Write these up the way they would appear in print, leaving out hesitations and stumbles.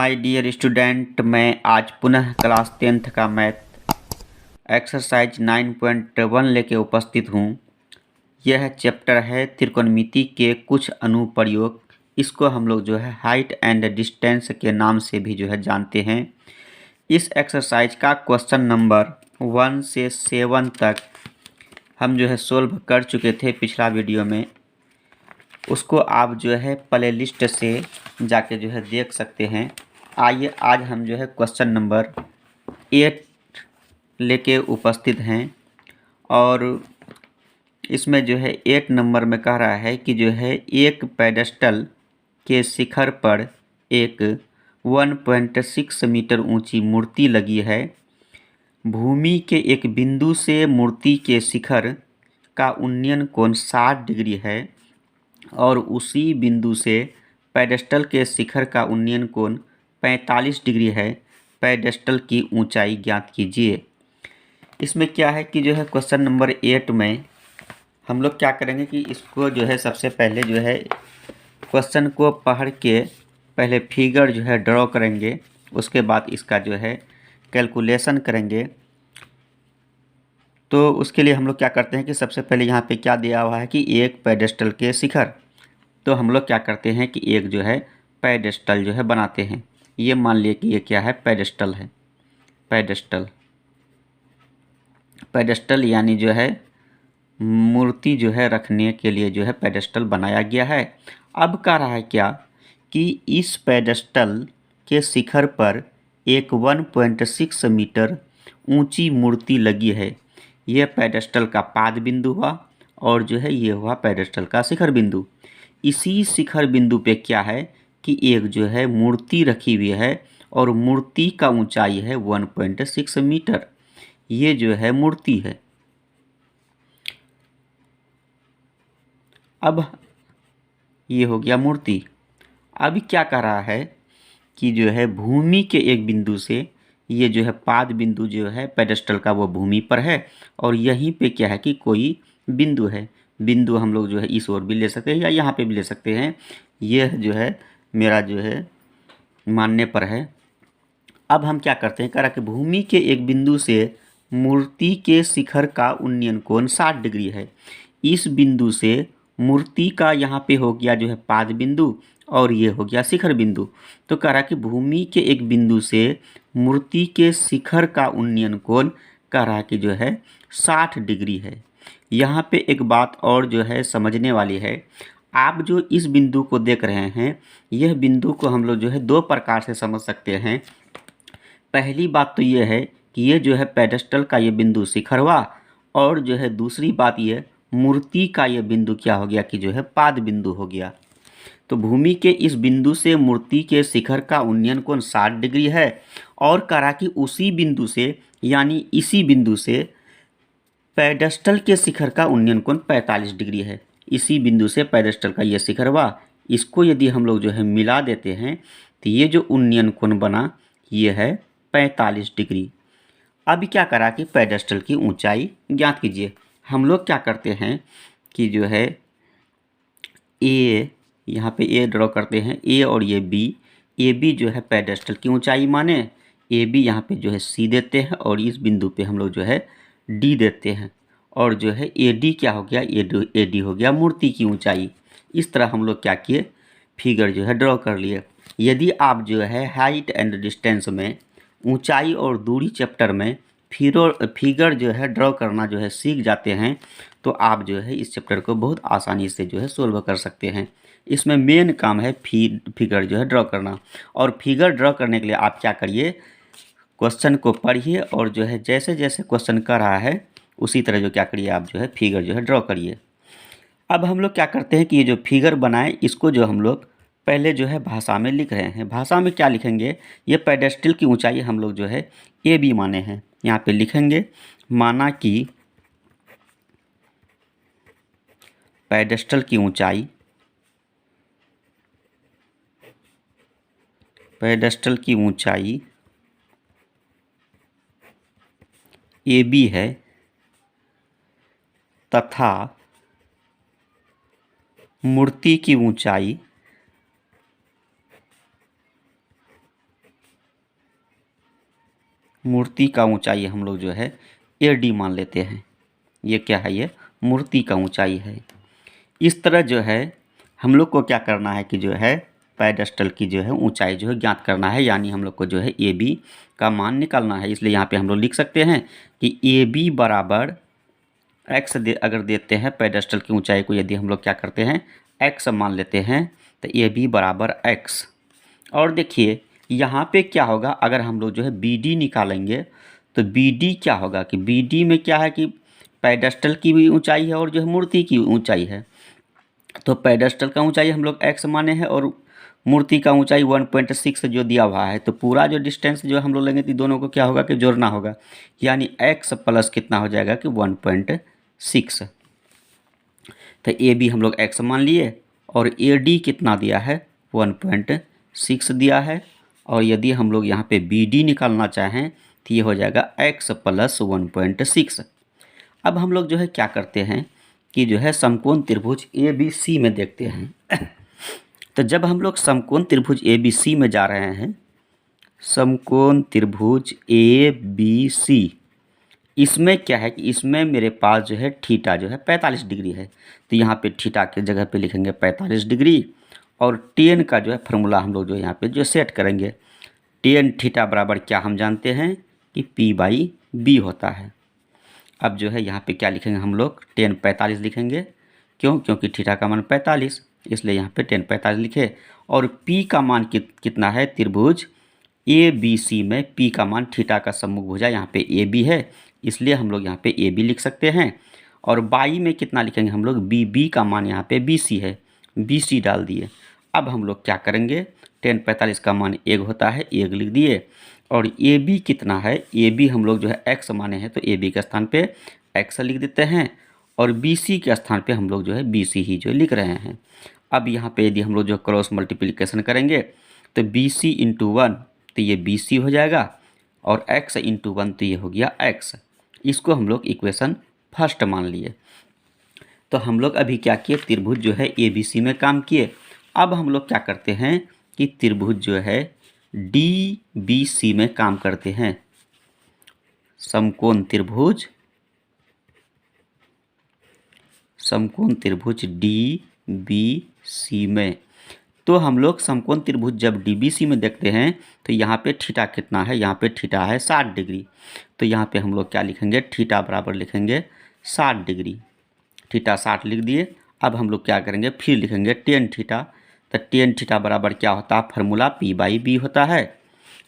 My dear student, मैं आज पुनः क्लास 10th का मैथ एक्सरसाइज 9.1 लेके उपस्थित हूँ। यह चैप्टर है त्रिकोणमिति के कुछ अनुप्रयोग। इसको हम लोग जो है हाइट एंड डिस्टेंस के नाम से भी जो है जानते हैं। इस एक्सरसाइज का क्वेश्चन नंबर 1 से 7 तक हम जो है सोल्व कर चुके थे पिछला वीडियो में। उसको आप जो है प्ले लिस्ट से जाके जो है देख सकते हैं। आइए आज हम जो है क्वेश्चन नंबर 8 लेके उपस्थित हैं और इसमें जो है 8 नंबर में कह रहा है कि जो है एक पेडेस्टल के शिखर पर एक 1.6 मीटर ऊंची मूर्ति लगी है। भूमि के एक बिंदु से मूर्ति के शिखर का उन्नयन कोण 60 डिग्री है और उसी बिंदु से पेडेस्टल के शिखर का उन्नयन कोण 45 डिग्री है। पेडेस्टल की ऊंचाई ज्ञात कीजिए। इसमें क्या है कि जो है क्वेश्चन नंबर 8 में हम लोग क्या करेंगे कि इसको जो है सबसे पहले जो है क्वेश्चन को पढ़ के पहले फिगर जो है ड्रॉ करेंगे। उसके बाद इसका जो है कैलकुलेशन करेंगे। तो उसके लिए हम लोग क्या करते हैं कि सबसे पहले यहाँ पे क्या दिया हुआ है कि एक पेडेस्टल के शिखर। तो हम लोग क्या करते हैं कि एक जो है पेडेस्टल जो है बनाते हैं। ये मान लिए कि ये क्या है, पेडेस्टल है। पेडेस्टल पेडेस्टल यानी जो है मूर्ति जो है रखने के लिए जो है पेडेस्टल बनाया गया है। अब कह रहा है क्या कि इस पेडेस्टल के शिखर पर एक 1.6 मीटर ऊंची मूर्ति लगी है। यह पेडेस्टल का पाद बिंदु हुआ और जो है ये हुआ पेडेस्टल का शिखर बिंदु। इसी शिखर बिंदु पे क्या है कि एक जो है मूर्ति रखी हुई है और मूर्ति का ऊंचाई है 1.6 मीटर। ये जो है मूर्ति है। अब ये हो गया मूर्ति। अभी क्या कह रहा है कि जो है भूमि के एक बिंदु से ये जो है पाद बिंदु जो है पेडेस्टल का वो भूमि पर है और यहीं पे क्या है कि कोई बिंदु है। बिंदु हम लोग जो है इस ओर भी ले सकते हैं या यहाँ पे भी ले सकते हैं। यह जो है मेरा जो है मानने पर है। अब हम क्या करते हैं, कह रहा कि भूमि के एक बिंदु से मूर्ति के शिखर का उन्नयन कोण 60 डिग्री है। इस बिंदु से मूर्ति का यहाँ पे हो गया जो है पाद बिंदु और ये हो गया शिखर बिंदु। तो कह रहा कि भूमि के एक बिंदु से मूर्ति के शिखर का उन्नयन कोण कह रहा कि जो है 60 डिग्री है। यहाँ पे एक बात और जो है समझने वाली है। आप जो इस बिंदु को देख रहे हैं, यह बिंदु को हम लोग जो है दो प्रकार से समझ सकते हैं। पहली बात तो ये है कि ये जो है पेडेस्टल का ये बिंदु शिखर हुआ और जो है दूसरी बात ये मूर्ति का ये बिंदु क्या हो गया कि जो है पाद बिंदु हो गया। तो भूमि के इस बिंदु से मूर्ति के शिखर का उन्नयन कोण 60 डिग्री है और करा कि उसी बिंदु से यानी इसी बिंदु से पेडेस्टल के शिखर का उन्नयन कोण 45 डिग्री है। इसी बिंदु से पेडेस्टल का ये शिखर हुआ। इसको यदि हम लोग जो है मिला देते हैं तो ये जो उन्नयन कोण बना ये है 45 डिग्री। अभी क्या करा कि पेडेस्टल की ऊंचाई ज्ञात कीजिए। हम लोग क्या करते हैं कि जो है ए, यहाँ पे ए ड्रॉ करते हैं, ए और ये बी। ए बी जो है पेडेस्टल की ऊंचाई माने, ए बी यहाँ पे जो है सी देते हैं और इस बिंदु पे हम लोग जो है डी देते हैं और जो है ए डी क्या हो गया, ए डी हो गया मूर्ति की ऊंचाई। इस तरह हम लोग क्या किए, फिगर जो है ड्रॉ कर लिए। यदि आप जो है हाइट एंड डिस्टेंस में ऊंचाई और दूरी चैप्टर में फिगर जो है ड्रॉ करना जो है सीख जाते हैं तो आप जो है इस चैप्टर को बहुत आसानी से जो है सोल्व कर सकते हैं। इसमें मेन काम है फिगर जो है ड्रॉ करना। और फिगर ड्रॉ करने के लिए आप क्या करिए, क्वेश्चन को पढ़िए और जो है जैसे जैसे क्वेश्चन कर रहा है उसी तरह जो क्या करिए आप जो है फिगर जो है ड्रॉ करिए। अब हम लोग क्या करते हैं कि ये जो फिगर बनाए इसको जो हम लोग पहले जो है भाषा में लिख रहे हैं। भाषा में क्या लिखेंगे, ये पेडेस्टल की ऊंचाई हम लोग जो है ए बी माने हैं, यहाँ पे लिखेंगे माना कि पेडेस्टल की ऊंचाई, पेडेस्टल की ऊंचाई ए बी है तथा मूर्ति की ऊंचाई मूर्ति का ऊंचाई हम लोग जो है AD मान लेते हैं। ये क्या है, ये मूर्ति का ऊंचाई है। इस तरह जो है हम लोग को क्या करना है कि जो है पेडेस्टल की जो है ऊंचाई जो है ज्ञात करना है, यानी हम लोग को जो है AB का मान निकालना है। इसलिए यहाँ पे हम लोग लिख सकते हैं कि AB बराबर x अगर देते हैं पेडेस्टल की ऊंचाई को, यदि हम लोग क्या करते हैं x मान लेते हैं, तो AB बराबर x। और देखिए यहाँ पे क्या होगा, अगर हम लोग जो है BD निकालेंगे तो BD क्या होगा कि BD में क्या है कि पेडेस्टल की भी ऊंचाई है और जो है मूर्ति की ऊंचाई है। तो पेडेस्टल का ऊंचाई हम लोग x माने हैं और मूर्ति का ऊंचाई 1.6 जो दिया हुआ है। तो पूरा जो डिस्टेंस जो हम लोग लेंगे तो दोनों को क्या होगा कि जोड़ना होगा, यानी x प्लस कितना हो जाएगा कि 1.6। तो AB हम लोग x मान लिए और AD कितना दिया है 1.6 दिया है। और यदि हम लोग यहाँ पे BD निकालना चाहें तो ये हो जाएगा x प्लस 1.6। अब हम लोग जो है क्या करते हैं कि जो है समकोण त्रिभुज ABC में देखते हैं। तो जब हम लोग समकोण त्रिभुज ABC में जा रहे हैं, समकोण त्रिभुज ABC, इसमें क्या है कि इसमें मेरे पास जो है थीटा जो है 45 डिग्री है। तो यहाँ पे थीटा की जगह पे लिखेंगे 45 डिग्री और टेन का जो है फार्मूला हम लोग जो यहाँ पे जो सेट करेंगे। टेन थीटा बराबर क्या हम जानते हैं कि P/B होता है। अब जो है यहाँ पे क्या लिखेंगे हम लोग, टेन 45 लिखेंगे। क्यों? क्योंकि थीटा का मान 45, इसलिए यहाँ पे टेन 45 लिखे। और P का मान कितना है त्रिभुज ABC में P का मान थीटा का सम्मुख भुजा यहाँ पे AB है, इसलिए हम लोग यहाँ पे AB लिख सकते हैं। और बाई में कितना लिखेंगे हम लोग, BB का मान यहाँ पे BC है, BC डाल दिए। अब हम लोग क्या करेंगे, टेन 45 का मान 1 होता है, 1 लिख दिए। और AB कितना है, AB हम लोग जो है x माने हैं तो AB के स्थान पे x लिख देते हैं और BC के स्थान पे हम लोग जो है BC ही जो लिख रहे हैं। अब यहाँ पे यदि हम लोग जो क्रॉस मल्टीप्लिकेशन करेंगे तो BC इंटू 1 तो ये BC हो जाएगा और x इंटू 1 तो ये हो गया x। इसको हम लोग इक्वेशन फर्स्ट मान लिए। तो हम लोग अभी क्या किए, त्रिभुज जो है ABC में काम किए। अब हम लोग क्या करते हैं कि त्रिभुज जो है DBC में काम करते हैं। समकोण त्रिभुज DBC में, तो हम लोग समकोण त्रिभुज जब DBC में देखते हैं तो यहाँ पे थीटा कितना है, यहाँ पे थीटा है 60 डिग्री। तो यहाँ पे हम लोग क्या लिखेंगे, थीटा बराबर लिखेंगे 60 डिग्री। थीटा 60 लिख दिए। अब हम लोग क्या करेंगे, फिर लिखेंगे टेन थीटा। तो टेन थीटा बराबर क्या होता है, फार्मूला P/B होता है।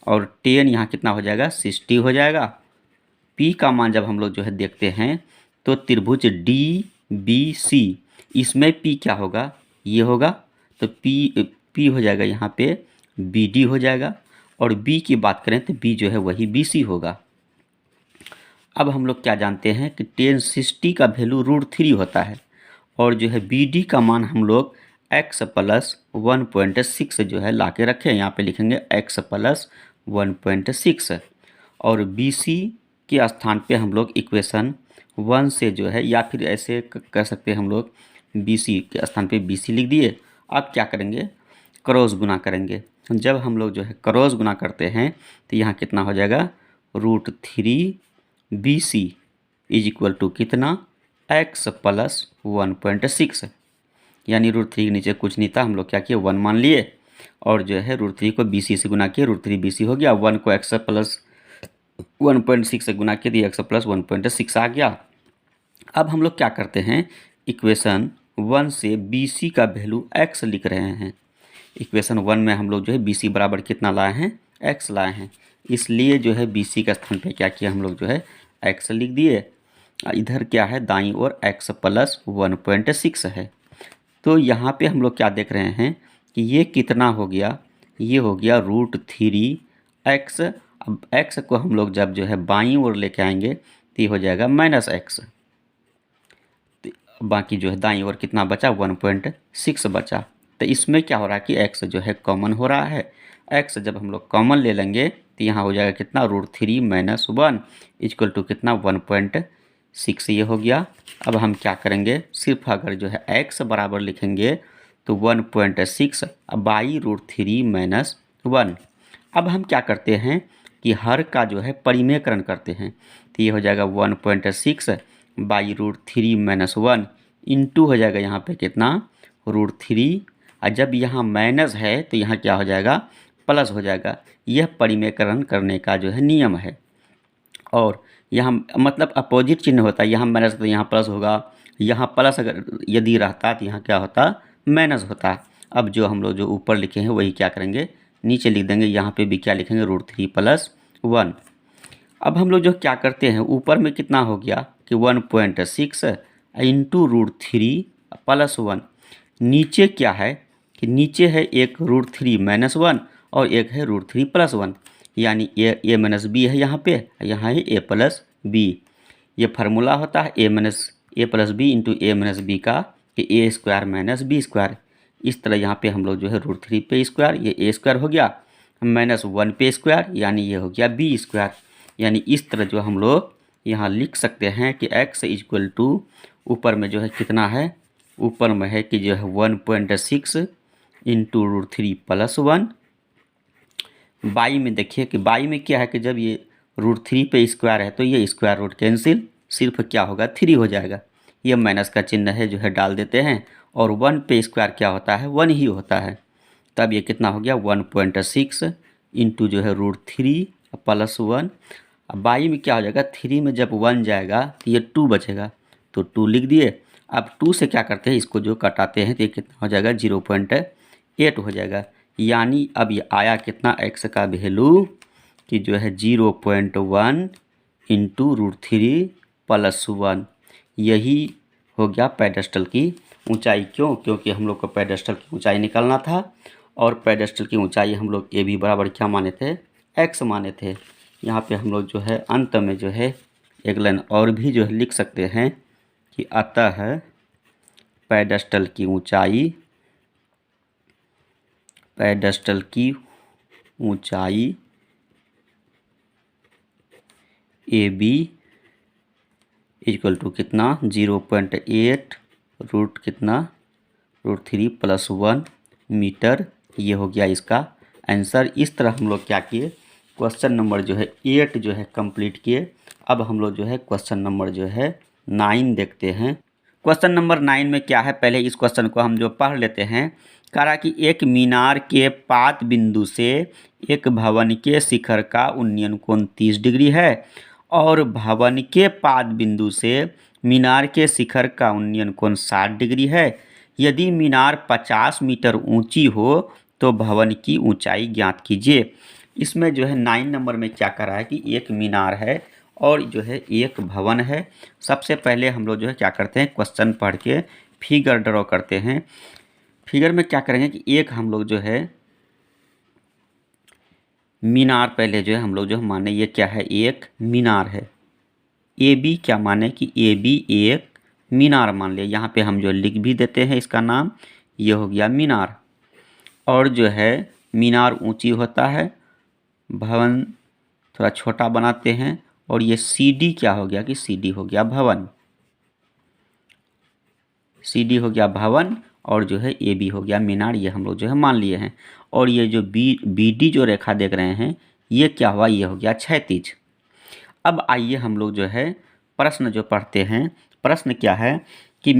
और टेन यहाँ कितना हो जाएगा 60 हो जाएगा। P का मान जब हम लोग जो है देखते हैं तो त्रिभुज DBC इसमें P क्या होगा, ये होगा। तो P हो जाएगा यहाँ पे BD हो जाएगा। और B की बात करें तो B जो है वही BC होगा। अब हम लोग क्या जानते हैं कि टेन 60 का वैल्यू √3 होता है और जो है BD का मान हम लोग x प्लस 1.6 जो है ला के रखें। यहाँ पे लिखेंगे x प्लस 1.6 और BC के स्थान पे हम लोग इक्वेशन 1 से जो है, या फिर ऐसे कह सकते हैं हम लोग BC के स्थान पे BC लिख दिए। अब क्या करेंगे, क्रॉस गुना करेंगे। जब हम लोग जो है क्रॉस गुना करते हैं तो यहाँ कितना हो जाएगा, √3 BC इज इक्वल टू कितना, x प्लस 1.6। यानी √3 के नीचे कुछ नहीं था, हम लोग क्या किए 1 मान लिए और जो है √3 को BC से गुना किए, √3 BC हो गया। 1 को x प्लस 1.6 से गुना किए तो x प्लस 1.6 आ गया। अब हम लोग क्या करते हैं, इक्वेशन 1 से BC का वैल्यू x लिख रहे हैं। इक्वेशन 1 में हम लोग जो है BC बराबर कितना लाए हैं, x लाए हैं, इसलिए जो है BC का स्थान पे क्या किया हम लोग जो है x लिख दिए। इधर क्या है, दाईं ओर x प्लस 1.6 है। तो यहाँ पे हम लोग क्या देख रहे हैं कि ये कितना हो गया, ये हो गया √3x। अब x को हम लोग जब जो है बाईं ओर लेके आएंगे तो ये हो जाएगा -x। बाकी जो है दाईं ओर कितना बचा, 1.6 बचा। तो इसमें क्या हो रहा है कि x जो है कॉमन हो रहा है। x जब हम लोग कॉमन ले लेंगे तो यहाँ हो जाएगा कितना, √3 - 1 इक्वल टू कितना 1.6 ये हो गया। अब हम क्या करेंगे, सिर्फ अगर जो है x बराबर लिखेंगे तो 1.6 बाई √3 - 1। अब हम क्या करते हैं कि हर का जो है परिमेयकरण करते हैं। तो ये हो जाएगा 1.6 बाई रूट 3 माइनस 1 इंटू हो जाएगा यहाँ पे कितना √3। और जब यहाँ माइनस है तो यहाँ क्या हो जाएगा प्लस हो जाएगा। यह परिमेयकरण करने का जो है नियम है। और यहाँ मतलब अपोजिट चिन्ह होता है, यहाँ माइनस तो यहाँ प्लस होगा, यहाँ प्लस अगर यदि रहता तो यहाँ क्या होता माइनस होता। अब जो हम लोग जो ऊपर लिखे हैं वही क्या करेंगे नीचे लिख देंगे। यहाँ पे भी क्या लिखेंगे √3 + 1। अब हम लोग जो क्या करते हैं ऊपर में कितना हो गया कि 1.6 इंटू √3 + 1। नीचे क्या है कि नीचे है एक √3 - 1 और एक है √3 + 1, यानी a - b है यहाँ पे, यहाँ है a + b। ये फार्मूला होता है a + b into a - b का कि a² - b²। इस तरह यहाँ पे हम लोग जो है √3 पे स्क्वायर, ये a² हो गया, -1 पे स्क्वायर यानी ये हो गया b²। यानी इस तरह जो हम लोग यहाँ लिख सकते हैं कि x = ऊपर में जो है कितना है, ऊपर में है कि जो है 1.6 इंटू √3 + 1। बाई में देखिए कि बाई में क्या है कि जब ये √3 पे स्क्वायर है तो ये स्क्वायर रूट कैंसिल, सिर्फ क्या होगा 3 हो जाएगा। ये माइनस का चिन्ह है जो है डाल देते हैं, और 1 पे स्क्वायर क्या होता है 1 ही होता है। तब ये कितना हो गया 1.6 इंटू जो है √3 + 1। अब बाई में क्या हो जाएगा 3 में जब 1 जाएगा तो ये 2 बचेगा, तो 2 लिख दिए। अब 2 से क्या करते हैं इसको जो कटाते हैं तो ये कितना हो जाएगा 0.8 हो जाएगा। यानी अब ये आया कितना x का वैल्यू कि जो है 0.1 इंटू √3 + 1। यही हो गया पेडेस्टल की ऊंचाई। क्यों? क्योंकि हम लोग को पेडेस्टल की ऊंचाई निकालना था, और पेडेस्टल की ऊंचाई हम लोग ए बी बराबर क्या माने थे x माने थे। यहाँ पे हम लोग जो है अंत में जो है एक लाइन और भी जो है लिख सकते हैं कि अतः पेडेस्टल की ऊंचाई ए बी इक्वल टू कितना 0.8 रूट कितना √3 + 1 मीटर। ये हो गया इसका आंसर। इस तरह हम लोग क्या किए क्वेश्चन नंबर जो है 8 जो है कंप्लीट किए। अब हम लोग जो है क्वेश्चन नंबर जो है 9 देखते हैं। क्वेश्चन नंबर 9 में क्या है, पहले इस क्वेश्चन को हम जो पढ़ लेते हैं। कह रहा कि एक मीनार के पाद बिंदु से एक भवन के शिखर का उन्नयन कोण 30 डिग्री है, और भवन के पाद बिंदु से मीनार के शिखर का उन्नयन कोण 60 डिग्री है। यदि मीनार 50 मीटर ऊंची हो तो भवन की ऊंचाई ज्ञात कीजिए। इसमें जो है 9 नंबर में क्या कर रहा है कि एक मीनार है और जो है एक भवन है। सबसे पहले हम लोग जो है क्या करते हैं क्वेश्चन पढ़ के फिगर ड्रॉ करते हैं। फिगर में क्या करेंगे कि एक हम लोग जो है मीनार पहले जो है हम लोग जो माने ये क्या है एक मीनार है। ए बी क्या माने कि ए बी एक मीनार मान लिया। यहाँ पे हम जो लिख भी देते हैं इसका नाम, ये हो गया मीनार। और जो है मीनार ऊंची होता है, भवन थोड़ा छोटा बनाते हैं, और ये सी डी क्या हो गया कि सी डी हो गया भवन, सी डी हो गया भवन, और जो है ए बी हो गया मीनार। ये हम लोग जो है मान लिए हैं। और ये जो बी डी जो रेखा देख रहे हैं ये क्या हुआ, ये हो गया क्षैतिज। अब आइए हम लोग जो है प्रश्न जो पढ़ते हैं। प्रश्न क्या है कि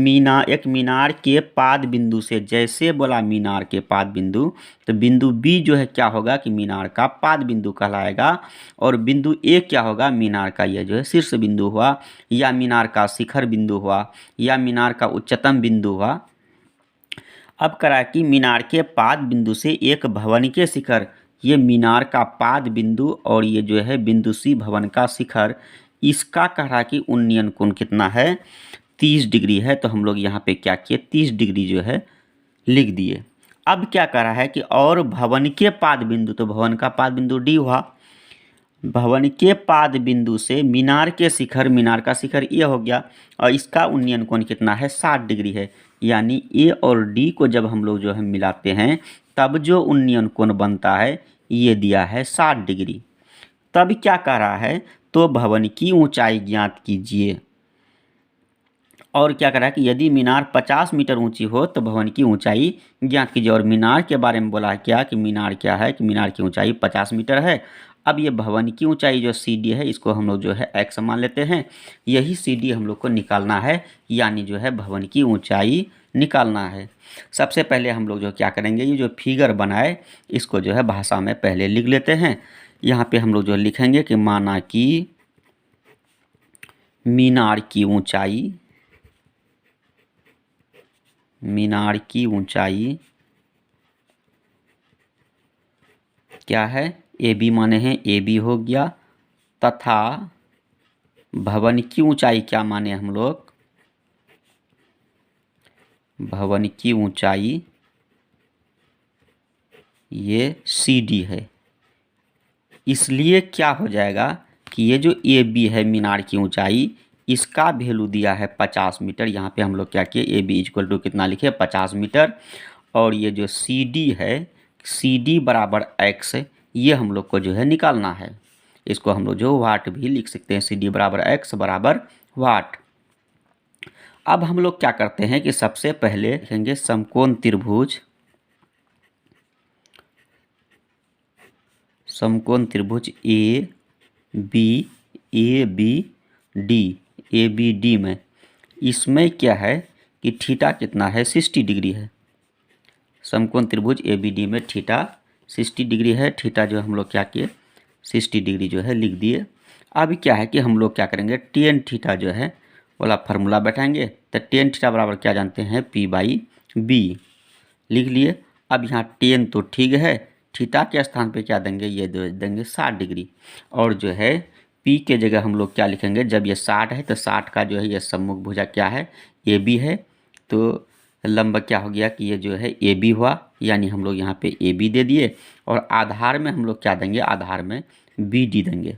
एक मीनार के पाद बिंदु से, जैसे बोला मीनार के पाद बिंदु, तो बिंदु बी जो है क्या होगा कि मीनार का पाद बिंदु कहलाएगा, और बिंदु ए क्या होगा मीनार का ये जो है शीर्ष बिंदु हुआ, या मीनार का शिखर बिंदु हुआ, या मीनार का उच्चतम बिंदु हुआ। अब करा कि मीनार के पाद बिंदु से एक भवन के शिखर, ये मीनार का पाद बिंदु और ये जो है बिंदु सी भवन का शिखर, इसका कह रहा कि उन्नयन कोण कितना है 30 डिग्री है। तो हम लोग यहाँ पे क्या किए 30 डिग्री जो है लिख दिए। अब क्या कह रहा है कि और भवन के पाद बिंदु, तो भवन का पाद बिंदु डी हुआ, भवन के पाद बिंदु से मीनार के शिखर, मीनार का शिखर ये हो गया, और इसका उन्नयन कोण कितना है 60 डिग्री है। यानी ए और डी को जब हम लोग जो है मिलाते हैं तब जो उन्नयन कोण बनता है ये दिया है 60 डिग्री। तब क्या कह रहा है, तो भवन की ऊंचाई ज्ञात कीजिए। और क्या कह रहा है कि यदि मीनार 50 मीटर ऊंची हो तो भवन की ऊंचाई ज्ञात कीजिए। और मीनार के बारे में बोला है क्या कि मीनार क्या है कि मीनार की ऊंचाई 50 मीटर है। अब ये भवन की ऊंचाई जो सी डी है इसको हम लोग जो है एक्स मान लेते हैं। यही सी डी हम लोग को निकालना है, यानी जो है भवन की ऊंचाई निकालना है। सबसे पहले हम लोग जो क्या करेंगे, ये जो फिगर बनाए इसको जो है भाषा में पहले लिख लेते हैं। यहाँ पे हम लोग जो लिखेंगे कि माना कि मीनार की ऊंचाई, मीनार की ऊंचाई क्या है, ए बी माने हैं, ए बी हो गया, तथा भवन की ऊंचाई क्या माने हम लोग, भवन की ऊंचाई ये सी डी है। इसलिए क्या हो जाएगा कि ये जो ए बी है मीनार की ऊंचाई, इसका वैल्यू दिया है 50 मीटर। यहाँ पे हम लोग क्या किए, ए बी इक्वल टू कितना लिखे, 50 मीटर। और ये जो सी डी है, सी डी बराबर एक्स, ये हम लोग को जो है निकालना है। इसको हम लोग जो वाट भी लिख सकते हैं, सी डी बराबर एक्स बराबर वाट। अब हम लोग क्या करते हैं कि सबसे पहले लिखेंगे समकोण त्रिभुज, समकोण त्रिभुज A B D, A B D में इसमें क्या है कि थीटा कितना है, 60 डिग्री है। समकोण त्रिभुज ए बी डी में थीटा 60 डिग्री है। थीटा जो हम लोग क्या किए, 60 डिग्री जो है लिख दिए। अभी क्या है कि हम लोग क्या करेंगे, टेन थीटा जो है वाला फार्मूला बैठाएंगे। तो टेन थीटा बराबर क्या जानते हैं, पी बाई बी लिख लिए। अब यहाँ टेन तो ठीक है, थीटा के स्थान पे क्या देंगे, ये देंगे 60 डिग्री। और जो है पी के जगह हम लोग क्या लिखेंगे, जब ये 60 है तो 60 का जो है ये सम्मुख भुजा क्या है, ए बी है। तो लंब क्या हो गया कि ये जो है ए बी हुआ, यानी हम लोग यहाँ पे ए बी दे दिए। और आधार में हम लोग क्या देंगे, आधार में बी डी देंगे।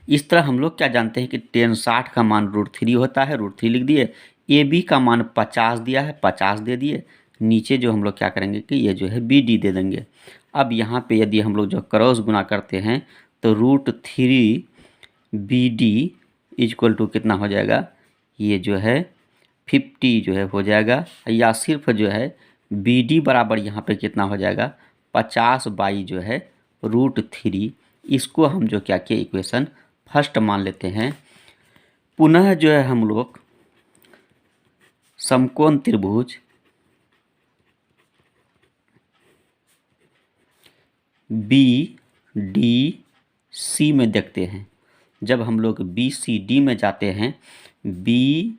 इस तरह हम लोग क्या जानते हैं कि टेन 60 का मान √3 होता है, √3 लिख दिए। ए बी का मान 50 दिया है, 50 दे दिए। नीचे जो हम लोग क्या करेंगे कि ये जो है बी डी दे देंगे। अब यहाँ पे यदि हम लोग जो क्रॉस गुना करते हैं तो √3 बी डी इक्वल टू कितना हो जाएगा, ये जो है 50 जो है हो जाएगा। या सिर्फ जो है बी डी बराबर यहाँ पे कितना हो जाएगा, 50 बाई जो है √3। इसको हम जो क्या किए, इक्वेशन फर्स्ट मान लेते हैं। पुनः जो है हम लोग समकोण त्रिभुज बी डी सी में देखते हैं। जब हम लोग बी सी डी में जाते हैं, बी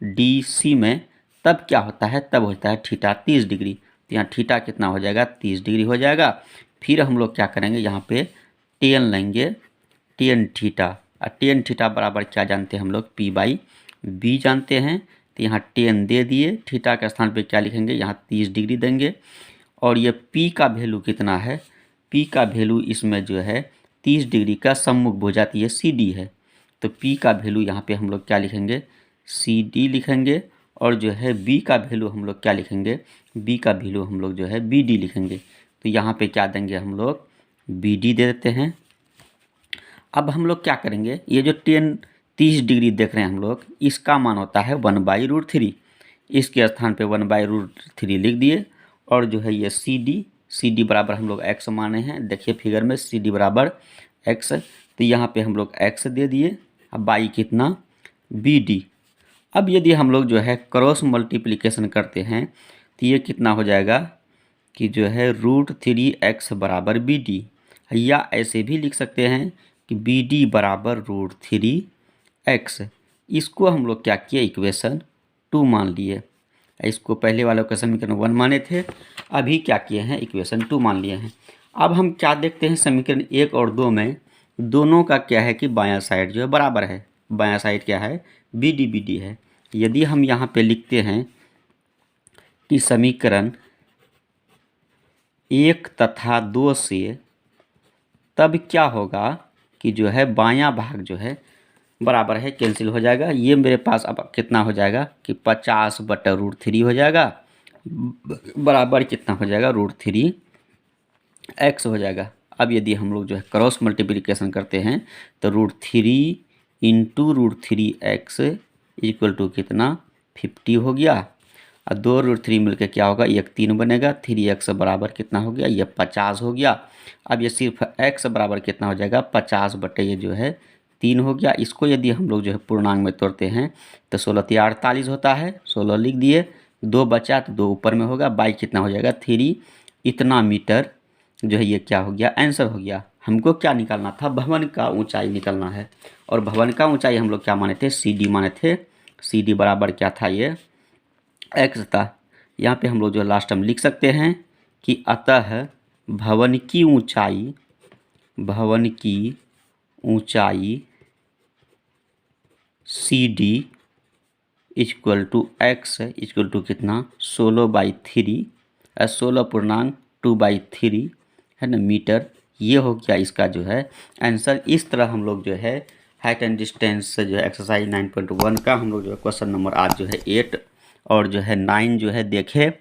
डी सी में, तब क्या होता है, तब होता है थीटा 30 डिग्री। तो यहाँ थीटा कितना हो जाएगा, 30 डिग्री हो जाएगा। फिर हम लोग क्या करेंगे, यहाँ पे टेन लेंगे, टेन थीटा। और टेन थीटा बराबर क्या जानते हैं हम लोग, पी बाई बी जानते हैं। तो यहाँ टेन दे दिए, थीटा के स्थान पे क्या लिखेंगे, यहाँ 30 डिग्री देंगे। और ये पी का वैल्यू कितना है, पी का वैल्यू इसमें जो है 30 डिग्री का सम्मुख भुजा ये सी डी है। तो पी का वैल्यू यहाँ पे हम लोग क्या लिखेंगे, सी डी लिखेंगे। और जो है बी का वैल्यू हम लोग क्या लिखेंगे, बी का वैल्यू हम लोग जो है बी डी लिखेंगे। तो यहाँ पे क्या देंगे हम लोग, बी डी दे देते हैं। अब हम लोग क्या करेंगे, ये जो 30 डिग्री देख रहे हैं हम लोग, इसका मान होता है 1/√3। इसके स्थान पे 1/√3 लिख दिए। और जो है ये सी डी बराबर हम लोग एक्स माने हैं। देखिए फिगर में सी डी बराबर एक्स, तो यहाँ पे हम लोग एक्स दे दिए। अब बाई कितना, बी डी। अब यदि हम लोग जो है क्रॉस मल्टीप्लिकेशन करते हैं तो ये कितना हो जाएगा कि जो है √3x बराबर बी डी। या ऐसे भी लिख सकते हैं कि बी डी बराबर √3x। इसको हम लोग क्या किए, इक्वेशन 2 मान लिए। इसको पहले वाले का समीकरण 1 माने थे, अभी क्या किए हैं, इक्वेशन 2 मान लिए हैं। अब हम क्या देखते हैं, समीकरण 1 और 2 में दोनों का क्या है कि बायां साइड जो है बराबर है। बायां साइड क्या है, बी डी है। यदि हम यहाँ पे लिखते हैं कि समीकरण 1 तथा 2 से, तब क्या होगा कि जो है बायां भाग जो है बराबर है, कैंसिल हो जाएगा। ये मेरे पास अब कितना हो जाएगा कि 50/√3 हो जाएगा, बराबर कितना हो जाएगा, √3x हो जाएगा। अब यदि हम लोग जो है क्रॉस मल्टीप्लिकेशन करते हैं तो √3 × √3x इक्वल टू कितना, 50 हो गया। और 2√3 मिलकर क्या होगा, एक 3 बनेगा। 3x बराबर कितना हो गया, ये 50 हो गया। अब ये सिर्फ x बराबर कितना हो जाएगा, 50 बटे ये जो है 3 हो गया। इसको यदि हम लोग जो है पूर्णांक में तोड़ते हैं तो 16 3 48 होता है, 16 लिख दिए, 2 बचा तो 2 ऊपर में होगा, बाई कितना हो जाएगा 3। इतना मीटर जो है ये क्या हो गया, आंसर हो गया। हमको क्या निकालना था, भवन का ऊंचाई निकालना है। और भवन का ऊंचाई हम लोग क्या माने थे, CD माने थे। CD बराबर क्या था, ये x था। यहाँ पे हम लोग जो लास्ट में लिख सकते हैं कि अतः भवन की ऊंचाई, भवन की ऊंचाई CD equal to x equal to कितना, 16/3, 16.2/3 है ना मीटर। ये हो गया इसका जो है आंसर। इस तरह हम लोग जो है हाइट एंड डिस्टेंस से जो है एक्सरसाइज 9.1 का हम लोग जो है क्वेश्चन नंबर आज जो है 8 और जो है 9 जो है देखे।